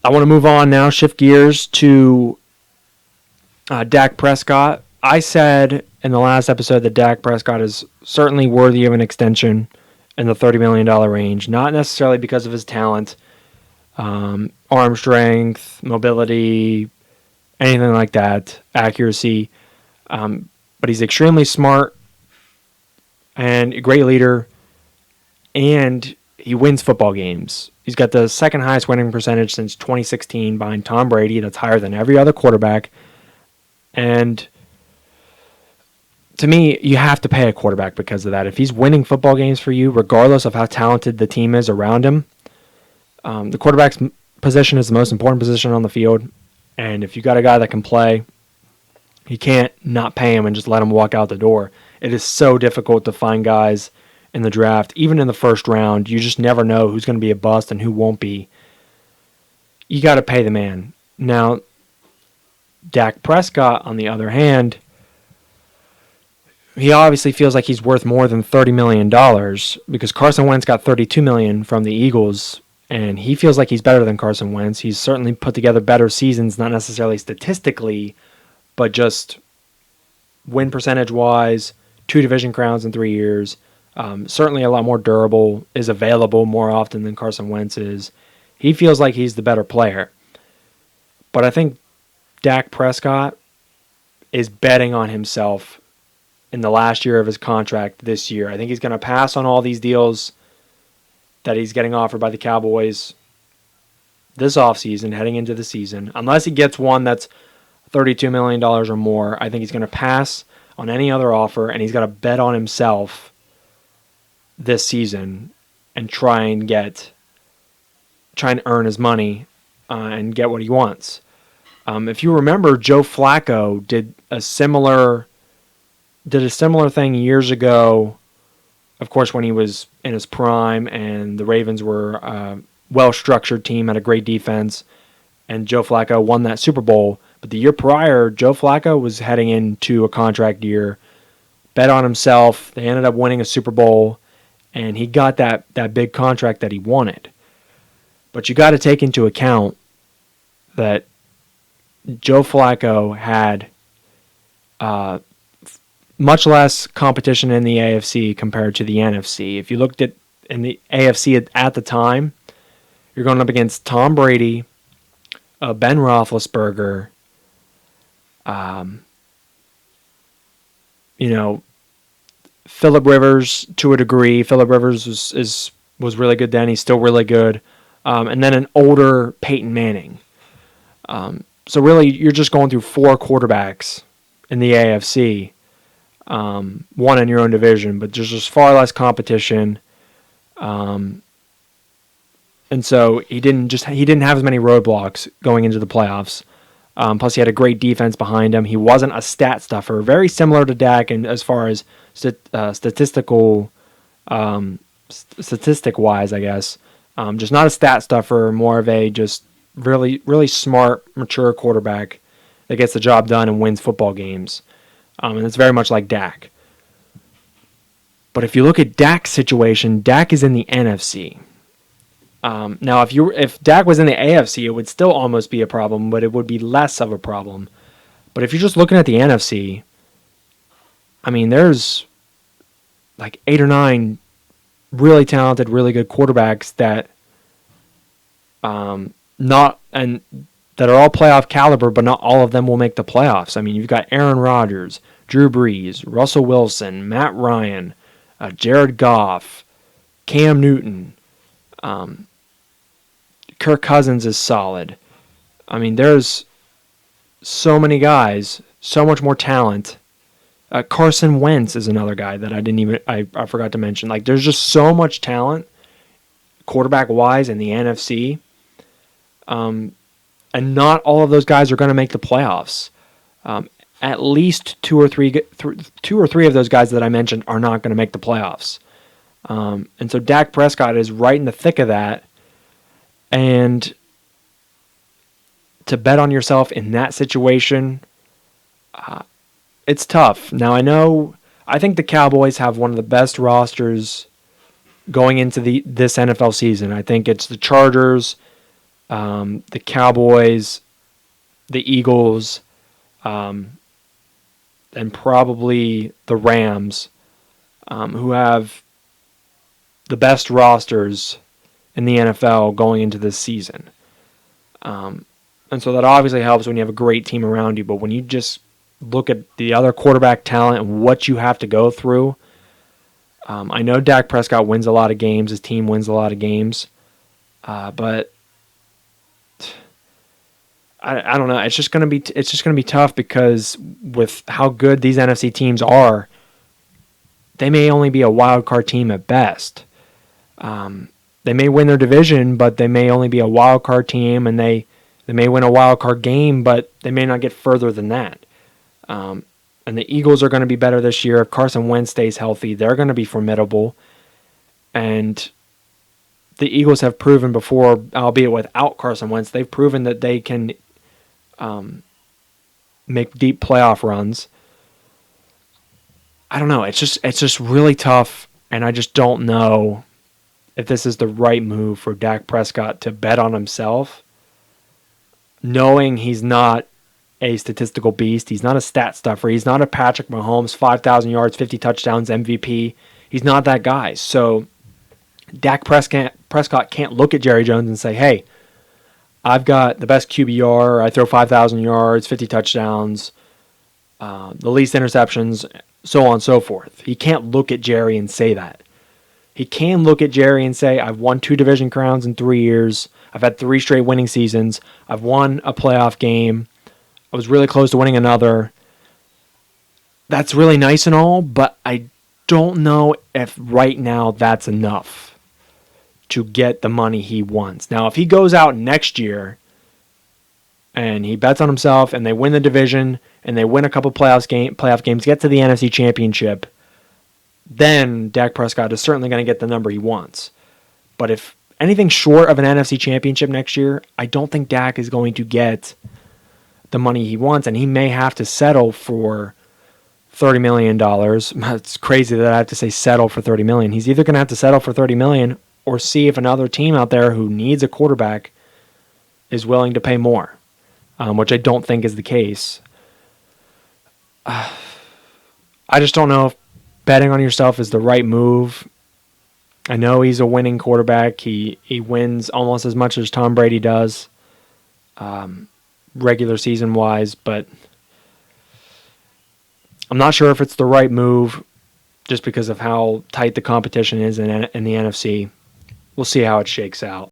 I want to move on now, shift gears to Dak Prescott. I said in the last episode that Dak Prescott is certainly worthy of an extension in the $30 million range, not necessarily because of his talent, arm strength, mobility, anything like that, accuracy, but he's extremely smart and a great leader, and he wins football games. He's got the second highest winning percentage since 2016 behind Tom Brady. That's higher than every other quarterback. And to me, you have to pay a quarterback because of that. If he's winning football games for you, regardless of how talented the team is around him, the quarterback's position is the most important position on the field. And if you got a guy that can play, you can't not pay him and just let him walk out the door. It is so difficult to find guys in the draft, even in the first round. You just never know who's going to be a bust and who won't be. You got to pay the man. Now, Dak Prescott, on the other hand, he obviously feels like he's worth more than $30 million because Carson Wentz got $32 million from the Eagles, and he feels like he's better than Carson Wentz. He's certainly put together better seasons, not necessarily statistically, but just win percentage-wise, 2 division crowns in 3 years. Certainly a lot more durable, is available more often than Carson Wentz is. He feels like he's the better player. But I think Dak Prescott is betting on himself in the last year of his contract this year. I think he's going to pass on all these deals that he's getting offered by the Cowboys this offseason, heading into the season. Unless he gets one that's $32 million or more, I think he's going to pass on any other offer, and he's got to bet on himself this season and try and earn his money and get what he wants. If you remember, Joe Flacco did a similar thing years ago, of course, when he was in his prime and the Ravens were a well-structured team, had a great defense, and Joe Flacco won that Super Bowl. But the year prior, Joe Flacco was heading into a contract year, bet on himself. They ended up winning a Super Bowl, and he got that big contract that he wanted. But you got to take into account that Joe Flacco had much less competition in the AFC compared to the NFC. If you looked at in the AFC at the time, you're going up against Tom Brady, Ben Roethlisberger, Phillip Rivers to a degree. Phillip Rivers was really good then. He's still really good. And then an older Peyton Manning. So really, you're just going through 4 quarterbacks in the AFC, one in your own division, but there's just far less competition. And so he didn't have as many roadblocks going into the playoffs. Plus, he had a great defense behind him. He wasn't a stat stuffer, very similar to Dak, and as far as statistic wise, I guess, just not a stat stuffer, more of a just really, really smart, mature quarterback that gets the job done and wins football games. And it's very much like Dak. But if you look at Dak's situation, Dak is in the NFC. Now, if Dak was in the AFC, it would still almost be a problem, but it would be less of a problem. But if you're just looking at the NFC, I mean, there's like 8 or 9 really talented, really good quarterbacks that that are all playoff caliber, but not all of them will make the playoffs. I mean, you've got Aaron Rodgers, Drew Brees, Russell Wilson, Matt Ryan, Jared Goff, Cam Newton. Kirk Cousins is solid. I mean, there's so many guys, so much more talent. Carson Wentz is another guy that I forgot to mention. Like, there's just so much talent, quarterback-wise, in the NFC. And not all of those guys are going to make the playoffs. At least two or three of those guys that I mentioned are not going to make the playoffs. And so Dak Prescott is right in the thick of that. And to bet on yourself in that situation, it's tough. Now, I think the Cowboys have one of the best rosters going into this NFL season. I think it's the Chargers, The Cowboys, the Eagles, and probably the Rams, who have the best rosters in the NFL going into this season. And so that obviously helps when you have a great team around you. But when you just look at the other quarterback talent and what you have to go through, I know Dak Prescott wins a lot of games. His team wins a lot of games. But I don't know. It's just gonna be tough because with how good these NFC teams are, they may only be a wild card team at best. They may win their division, but they may only be a wild card team, and they may win a wild card game, but they may not get further than that. And the Eagles are going to be better this year. If Carson Wentz stays healthy, they're going to be formidable. And the Eagles have proven before, albeit without Carson Wentz, they've proven that they can make deep playoff runs. I don't know. It's just really tough, and I just don't know if this is the right move for Dak Prescott to bet on himself, knowing he's not a statistical beast. He's not a stat stuffer. He's not a Patrick Mahomes, 5,000 yards, 50 touchdowns MVP. He's not that guy. So Dak Prescott can't look at Jerry Jones and say, hey, I've got the best QBR. I throw 5,000 yards, 50 touchdowns, the least interceptions, so on and so forth. He can't look at Jerry and say that. He can look at Jerry and say, I've won 2 division crowns in 3 years. I've had 3 straight winning seasons. I've won a playoff game. I was really close to winning another. That's really nice and all, but I don't know if right now that's enough to get the money he wants. Now, if he goes out next year and he bets on himself and they win the division and they win a couple playoff games, get to the NFC Championship, then Dak Prescott is certainly going to get the number he wants. But if anything short of an NFC Championship next year, I don't think Dak is going to get the money he wants, and he may have to settle for $30 million. It's crazy that I have to say settle for $30 million. He's either going to have to settle for $30 million or see if another team out there who needs a quarterback is willing to pay more, which I don't think is the case. I just don't know if betting on yourself is the right move. I know he's a winning quarterback. He wins almost as much as Tom Brady does. Regular season wise, but I'm not sure if it's the right move just because of how tight the competition is in the NFC. We'll see how it shakes out.